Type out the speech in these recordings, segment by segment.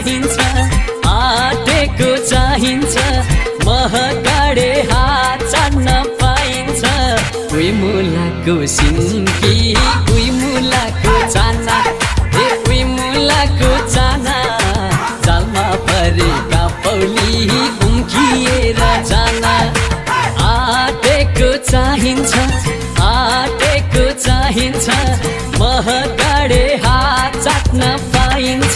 चाहिन्छ आटेको चाहिन्छ महकाडे हात चाड्न पाइन्छ कोही मुलाको सिन्की कोही मुलाको चाना कोही मुलाको चाना जालमा परेका पौली उम्किएर जाना आटेको चाहिन्छ महकाडे हात चाट्न पाइन्छ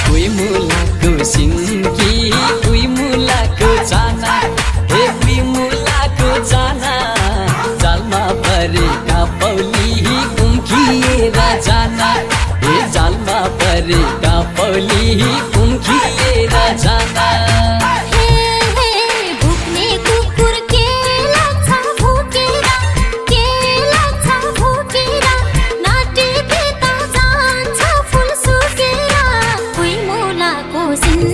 कोही मुलाको सिन्की कोही मुलाको चाना कोही मुलाको चाना जालमा परेका पौली उम्किएर जाना जालमा परेका पौली उम्किएर जाना sin